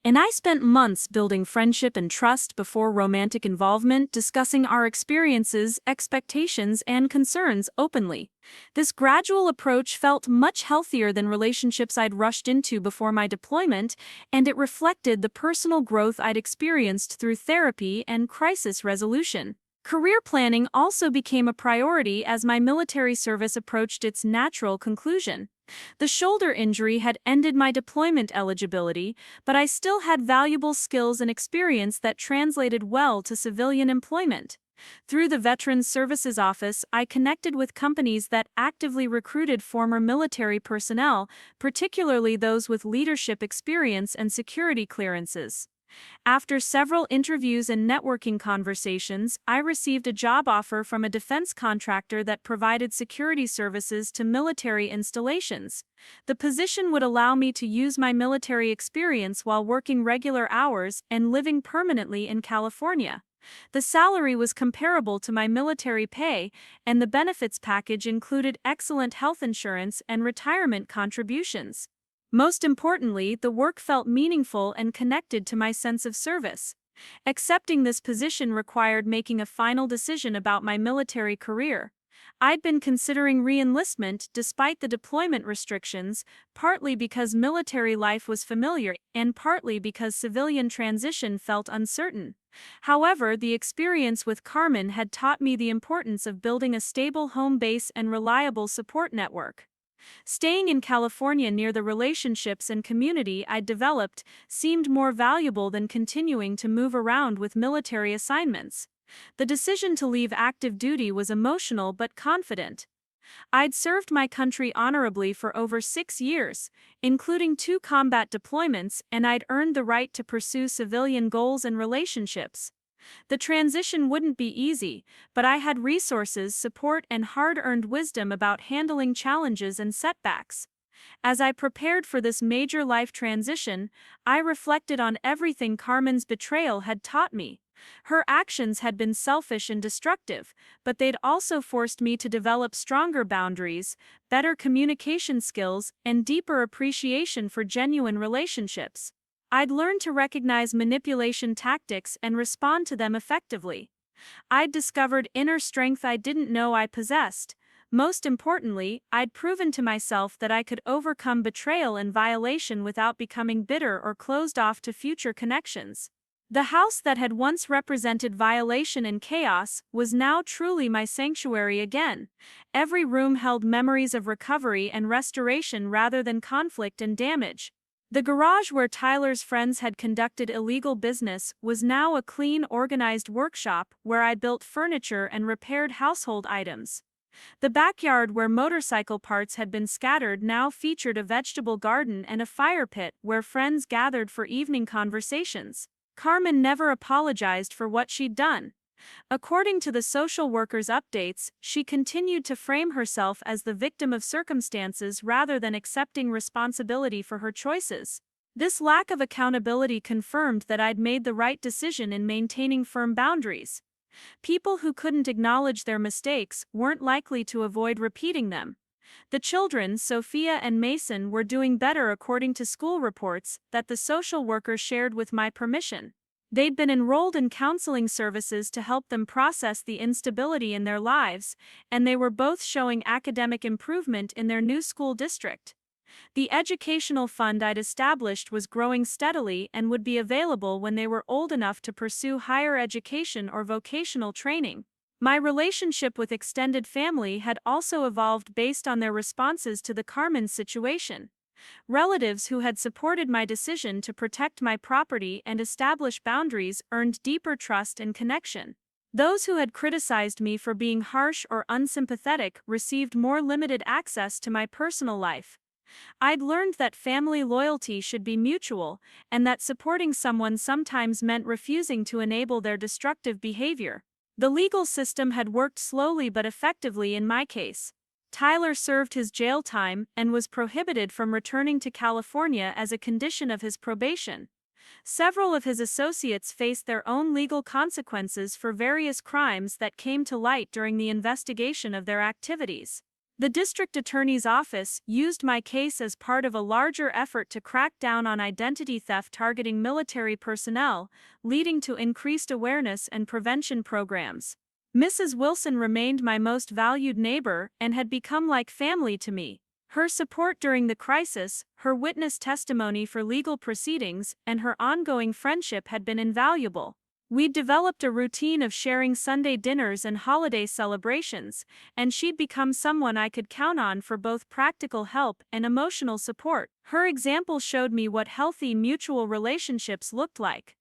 Speaker 1: and I spent months building friendship and trust before romantic involvement, discussing our experiences, expectations, and concerns openly. This gradual approach felt much healthier than relationships I'd rushed into before my deployment, and it reflected the personal growth I'd experienced through therapy and crisis resolution. Career planning also became a priority as my military service approached its natural conclusion. The shoulder injury had ended my deployment eligibility, but I still had valuable skills and experience that translated well to civilian employment. Through the Veterans Services Office, I connected with companies that actively recruited former military personnel, particularly those with leadership experience and security clearances. After several interviews and networking conversations, I received a job offer from a defense contractor that provided security services to military installations. The position would allow me to use my military experience while working regular hours and living permanently in California. The salary was comparable to my military pay, and the benefits package included excellent health insurance and retirement contributions. Most importantly, the work felt meaningful and connected to my sense of service. Accepting this position required making a final decision about my military career. I'd been considering re-enlistment despite the deployment restrictions, partly because military life was familiar and partly because civilian transition felt uncertain. However, the experience with Carmen had taught me the importance of building a stable home base and reliable support network. Staying in California near the relationships and community I'd developed seemed more valuable than continuing to move around with military assignments. The decision to leave active duty was emotional but confident. I'd served my country honorably for over 6 years, including 2 combat deployments, and I'd earned the right to pursue civilian goals and relationships. The transition wouldn't be easy, but I had resources, support, and hard-earned wisdom about handling challenges and setbacks. As I prepared for this major life transition, I reflected on everything Carmen's betrayal had taught me. Her actions had been selfish and destructive, but they'd also forced me to develop stronger boundaries, better communication skills, and deeper appreciation for genuine relationships. I'd learned to recognize manipulation tactics and respond to them effectively. I'd discovered inner strength I didn't know I possessed. Most importantly, I'd proven to myself that I could overcome betrayal and violation without becoming bitter or closed off to future connections. The house that had once represented violation and chaos was now truly my sanctuary again. Every room held memories of recovery and restoration rather than conflict and damage. The garage where Tyler's friends had conducted illegal business was now a clean, organized workshop where I built furniture and repaired household items. The backyard where motorcycle parts had been scattered now featured a vegetable garden and a fire pit where friends gathered for evening conversations. Carmen never apologized for what she'd done. According to the social worker's updates, she continued to frame herself as the victim of circumstances rather than accepting responsibility for her choices. This lack of accountability confirmed that I'd made the right decision in maintaining firm boundaries. People who couldn't acknowledge their mistakes weren't likely to avoid repeating them. The children, Sophia and Mason, were doing better according to school reports that the social worker shared with my permission. They'd been enrolled in counseling services to help them process the instability in their lives, and they were both showing academic improvement in their new school district. The educational fund I'd established was growing steadily and would be available when they were old enough to pursue higher education or vocational training. My relationship with extended family had also evolved based on their responses to the Carmen situation. Relatives who had supported my decision to protect my property and establish boundaries earned deeper trust and connection. Those who had criticized me for being harsh or unsympathetic received more limited access to my personal life. I'd learned that family loyalty should be mutual, and that supporting someone sometimes meant refusing to enable their destructive behavior. The legal system had worked slowly but effectively in my case. Tyler served his jail time and was prohibited from returning to California as a condition of his probation. Several of his associates faced their own legal consequences for various crimes that came to light during the investigation of their activities. The district attorney's office used my case as part of a larger effort to crack down on identity theft targeting military personnel, leading to increased awareness and prevention programs. Mrs. Wilson remained my most valued neighbor and had become like family to me. Her support during the crisis, her witness testimony for legal proceedings, and her ongoing friendship had been invaluable. We'd developed a routine of sharing Sunday dinners and holiday celebrations, and she'd become someone I could count on for both practical help and emotional support. Her example showed me what healthy mutual relationships looked like.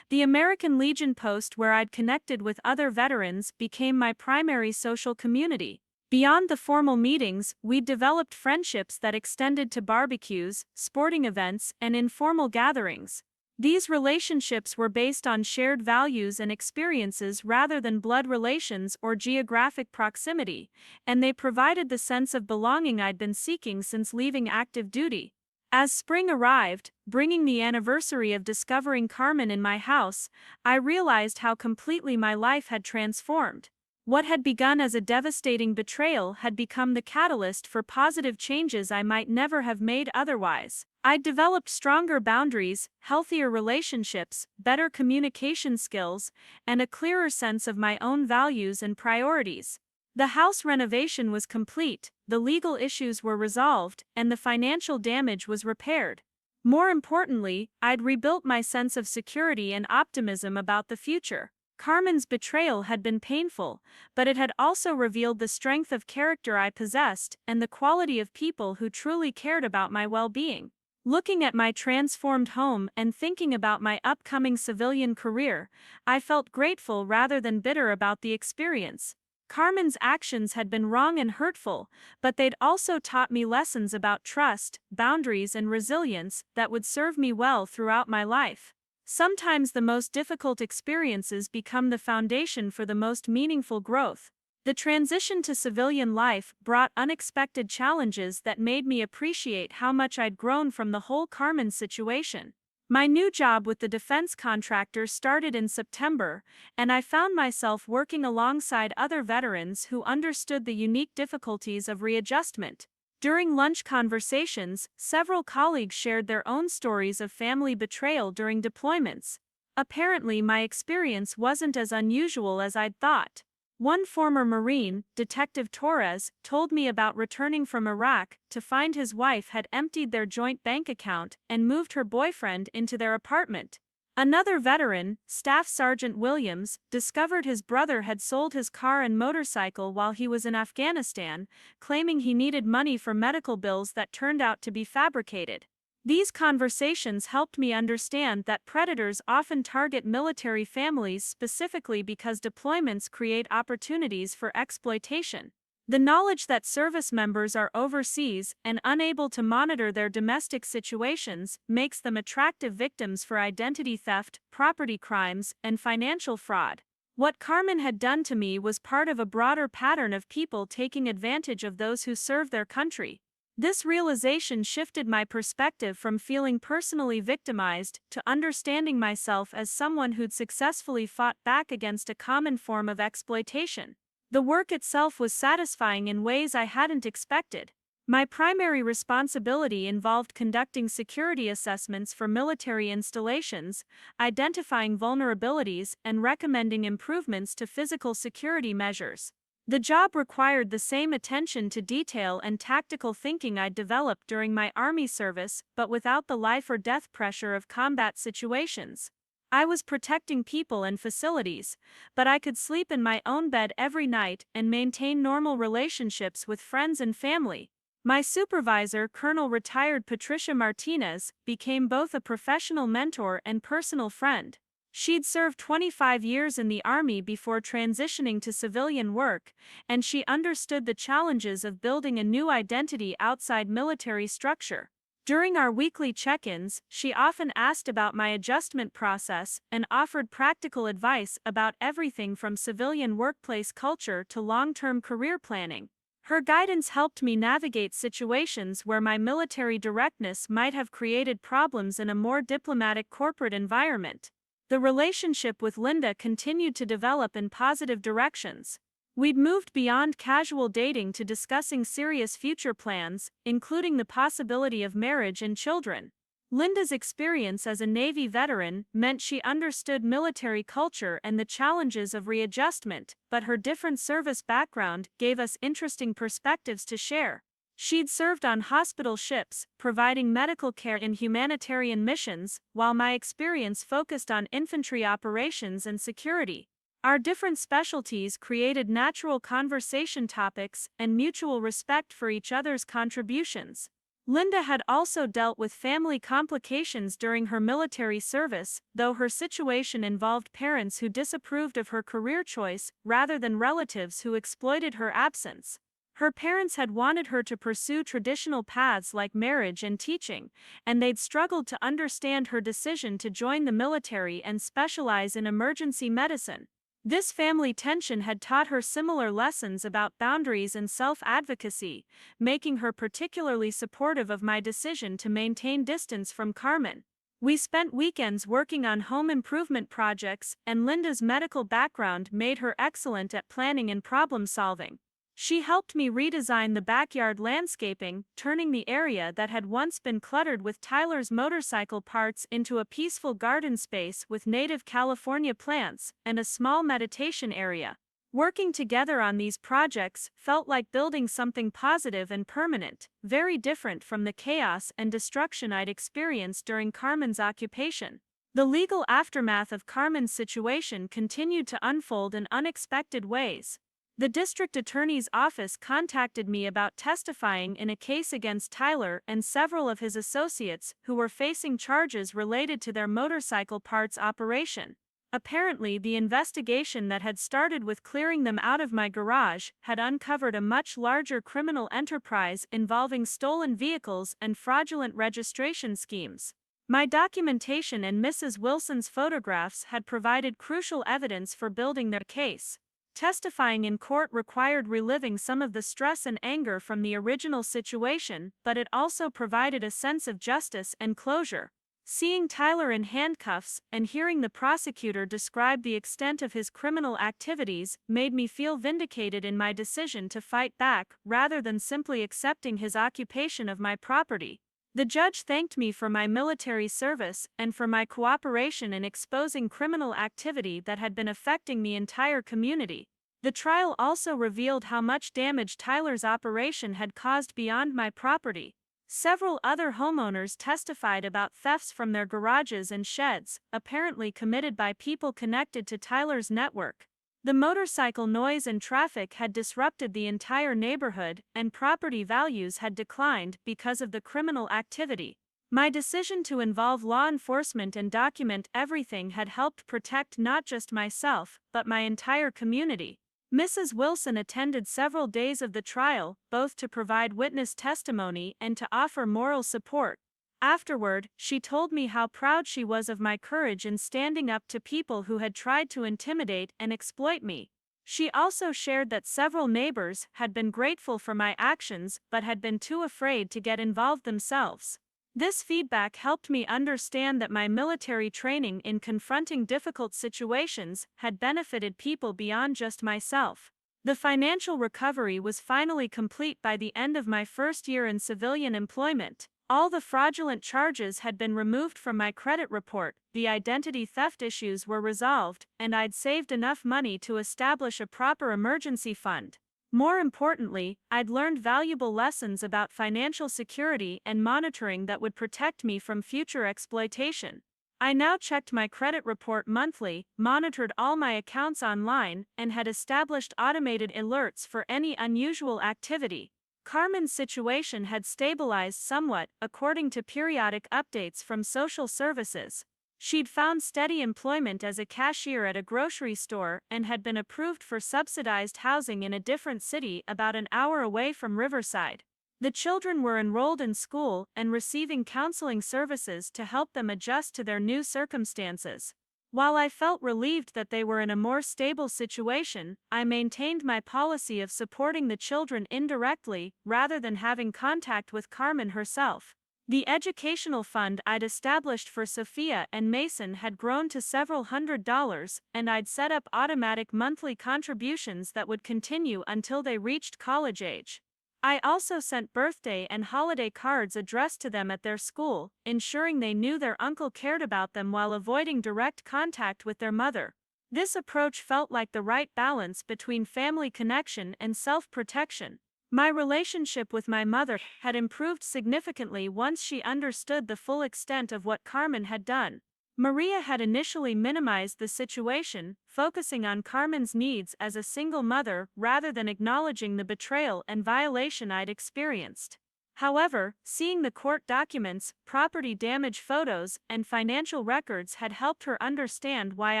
Speaker 1: The American Legion post where I'd connected with other veterans became my primary social community. Beyond the formal meetings, we'd developed friendships that extended to barbecues, sporting events, and informal gatherings. These relationships were based on shared values and experiences rather than blood relations or geographic proximity, and they provided the sense of belonging I'd been seeking since leaving active duty. As spring arrived, bringing the anniversary of discovering Carmen in my house, I realized how completely my life had transformed. What had begun as a devastating betrayal had become the catalyst for positive changes I might never have made otherwise. I'd developed stronger boundaries, healthier relationships, better communication skills, and a clearer sense of my own values and priorities. The house renovation was complete, the legal issues were resolved, and the financial damage was repaired. More importantly, I'd rebuilt my sense of security and optimism about the future. Carmen's betrayal had been painful, but it had also revealed the strength of character I possessed and the quality of people who truly cared about my well-being. Looking at my transformed home and thinking about my upcoming civilian career, I felt grateful rather than bitter about the experience. Carmen's actions had been wrong and hurtful, but they'd also taught me lessons about trust, boundaries, and resilience that would serve me well throughout my life. Sometimes the most difficult experiences become the foundation for the most meaningful growth. The transition to civilian life brought unexpected challenges that made me appreciate how much I'd grown from the whole Carmen situation. My new job with the defense contractor started in September, and I found myself working alongside other veterans who understood the unique difficulties of readjustment. During lunch conversations, several colleagues shared their own stories of family betrayal during deployments. Apparently, my experience wasn't as unusual as I'd thought. One former Marine, Detective Torres, told me about returning from Iraq to find his wife had emptied their joint bank account and moved her boyfriend into their apartment. Another veteran, Staff Sergeant Williams, discovered his brother had sold his car and motorcycle while he was in Afghanistan, claiming he needed money for medical bills that turned out to be fabricated. These conversations helped me understand that predators often target military families specifically because deployments create opportunities for exploitation. The knowledge that service members are overseas and unable to monitor their domestic situations makes them attractive victims for identity theft, property crimes, and financial fraud. What Carmen had done to me was part of a broader pattern of people taking advantage of those who serve their country. This realization shifted my perspective from feeling personally victimized to understanding myself as someone who'd successfully fought back against a common form of exploitation. The work itself was satisfying in ways I hadn't expected. My primary responsibility involved conducting security assessments for military installations, identifying vulnerabilities, and recommending improvements to physical security measures. The job required the same attention to detail and tactical thinking I'd developed during my Army service, but without the life or death pressure of combat situations. I was protecting people and facilities, but I could sleep in my own bed every night and maintain normal relationships with friends and family. My supervisor, Colonel Retired Patricia Martinez, became both a professional mentor and personal friend. She'd served 25 years in the Army before transitioning to civilian work, and she understood the challenges of building a new identity outside military structure. During our weekly check-ins, she often asked about my adjustment process and offered practical advice about everything from civilian workplace culture to long-term career planning. Her guidance helped me navigate situations where my military directness might have created problems in a more diplomatic corporate environment. The relationship with Linda continued to develop in positive directions. We'd moved beyond casual dating to discussing serious future plans, including the possibility of marriage and children. Linda's experience as a Navy veteran meant she understood military culture and the challenges of readjustment, but her different service background gave us interesting perspectives to share. She'd served on hospital ships, providing medical care in humanitarian missions, while my experience focused on infantry operations and security. Our different specialties created natural conversation topics and mutual respect for each other's contributions. Linda had also dealt with family complications during her military service, though her situation involved parents who disapproved of her career choice rather than relatives who exploited her absence. Her parents had wanted her to pursue traditional paths like marriage and teaching, and they'd struggled to understand her decision to join the military and specialize in emergency medicine. This family tension had taught her similar lessons about boundaries and self-advocacy, making her particularly supportive of my decision to maintain distance from Carmen. We spent weekends working on home improvement projects, and Linda's medical background made her excellent at planning and problem solving. She helped me redesign the backyard landscaping, turning the area that had once been cluttered with Tyler's motorcycle parts into a peaceful garden space with native California plants and a small meditation area. Working together on these projects felt like building something positive and permanent, very different from the chaos and destruction I'd experienced during Carmen's occupation. The legal aftermath of Carmen's situation continued to unfold in unexpected ways. The district attorney's office contacted me about testifying in a case against Tyler and several of his associates who were facing charges related to their motorcycle parts operation. Apparently, the investigation that had started with clearing them out of my garage had uncovered a much larger criminal enterprise involving stolen vehicles and fraudulent registration schemes. My documentation and Mrs. Wilson's photographs had provided crucial evidence for building their case. Testifying in court required reliving some of the stress and anger from the original situation, but it also provided a sense of justice and closure. Seeing Tyler in handcuffs and hearing the prosecutor describe the extent of his criminal activities made me feel vindicated in my decision to fight back rather than simply accepting his occupation of my property. The judge thanked me for my military service and for my cooperation in exposing criminal activity that had been affecting the entire community. The trial also revealed how much damage Tyler's operation had caused beyond my property. Several other homeowners testified about thefts from their garages and sheds, apparently committed by people connected to Tyler's network. The motorcycle noise and traffic had disrupted the entire neighborhood, and property values had declined because of the criminal activity. My decision to involve law enforcement and document everything had helped protect not just myself, but my entire community. Mrs. Wilson attended several days of the trial, both to provide witness testimony and to offer moral support. Afterward, she told me how proud she was of my courage in standing up to people who had tried to intimidate and exploit me. She also shared that several neighbors had been grateful for my actions but had been too afraid to get involved themselves. This feedback helped me understand that my military training in confronting difficult situations had benefited people beyond just myself. The financial recovery was finally complete by the end of my first year in civilian employment. All the fraudulent charges had been removed from my credit report, the identity theft issues were resolved, and I'd saved enough money to establish a proper emergency fund. More importantly, I'd learned valuable lessons about financial security and monitoring that would protect me from future exploitation. I now checked my credit report monthly, monitored all my accounts online, and had established automated alerts for any unusual activity. Carmen's situation had stabilized somewhat, according to periodic updates from social services. She'd found steady employment as a cashier at a grocery store and had been approved for subsidized housing in a different city about an hour away from Riverside. The children were enrolled in school and receiving counseling services to help them adjust to their new circumstances. While I felt relieved that they were in a more stable situation, I maintained my policy of supporting the children indirectly rather than having contact with Carmen herself. The educational fund I'd established for Sophia and Mason had grown to several $100s, and I'd set up automatic monthly contributions that would continue until they reached college age. I also sent birthday and holiday cards addressed to them at their school, ensuring they knew their uncle cared about them while avoiding direct contact with their mother. This approach felt like the right balance between family connection and self-protection. My relationship with my mother had improved significantly once she understood the full extent of what Carmen had done. Maria had initially minimized the situation, focusing on Carmen's needs as a single mother rather than acknowledging the betrayal and violation I'd experienced. However, seeing the court documents, property damage photos, and financial records had helped her understand why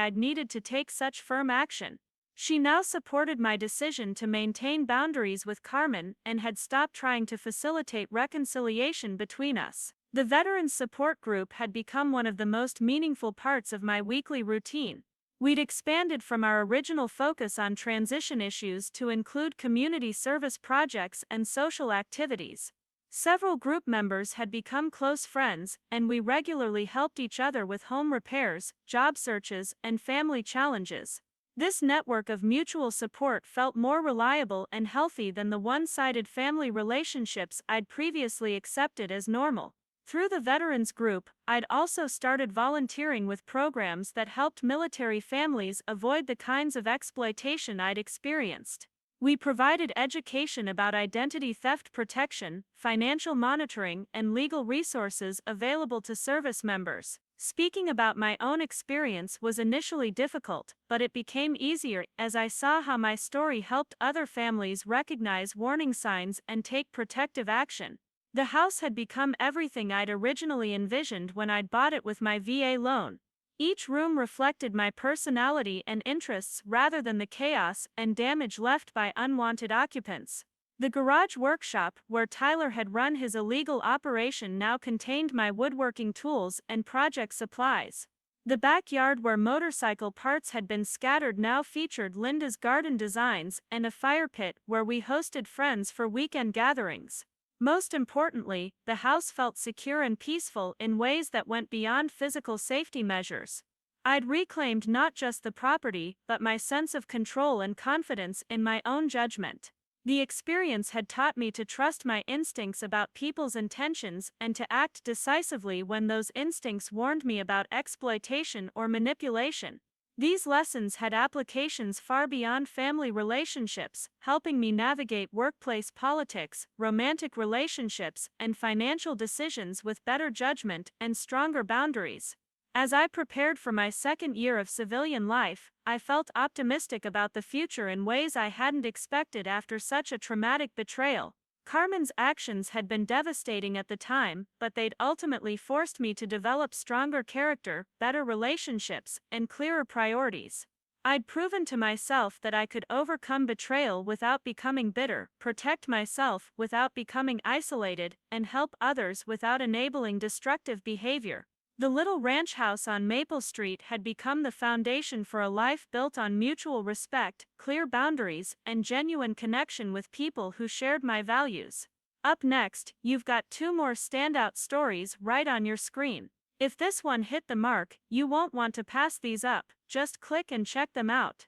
Speaker 1: I'd needed to take such firm action. She now supported my decision to maintain boundaries with Carmen and had stopped trying to facilitate reconciliation between us. The Veterans Support Group had become one of the most meaningful parts of my weekly routine. We'd expanded from our original focus on transition issues to include community service projects and social activities. Several group members had become close friends, and we regularly helped each other with home repairs, job searches, and family challenges. This network of mutual support felt more reliable and healthy than the one-sided family relationships I'd previously accepted as normal. Through the veterans group, I'd also started volunteering with programs that helped military families avoid the kinds of exploitation I'd experienced. We provided education about identity theft protection, financial monitoring, and legal resources available to service members. Speaking about my own experience was initially difficult, but it became easier as I saw how my story helped other families recognize warning signs and take protective action. The house had become everything I'd originally envisioned when I'd bought it with my VA loan. Each room reflected my personality and interests rather than the chaos and damage left by unwanted occupants. The garage workshop, where Tyler had run his illegal operation, now contained my woodworking tools and project supplies. The backyard where motorcycle parts had been scattered now featured Linda's garden designs and a fire pit where we hosted friends for weekend gatherings. Most importantly, the house felt secure and peaceful in ways that went beyond physical safety measures. I'd reclaimed not just the property, but my sense of control and confidence in my own judgment. The experience had taught me to trust my instincts about people's intentions and to act decisively when those instincts warned me about exploitation or manipulation. These lessons had applications far beyond family relationships, helping me navigate workplace politics, romantic relationships, and financial decisions with better judgment and stronger boundaries. As I prepared for my second year of civilian life, I felt optimistic about the future in ways I hadn't expected after such a traumatic betrayal. Carmen's actions had been devastating at the time, but they'd ultimately forced me to develop stronger character, better relationships, and clearer priorities. I'd proven to myself that I could overcome betrayal without becoming bitter, protect myself without becoming isolated, and help others without enabling destructive behavior. The little ranch house on Maple Street had become the foundation for a life built on mutual respect, clear boundaries, and genuine connection with people who shared my values. Up next, you've got two more standout stories right on your screen. If this one hit the mark, you won't want to pass these up, just click and check them out.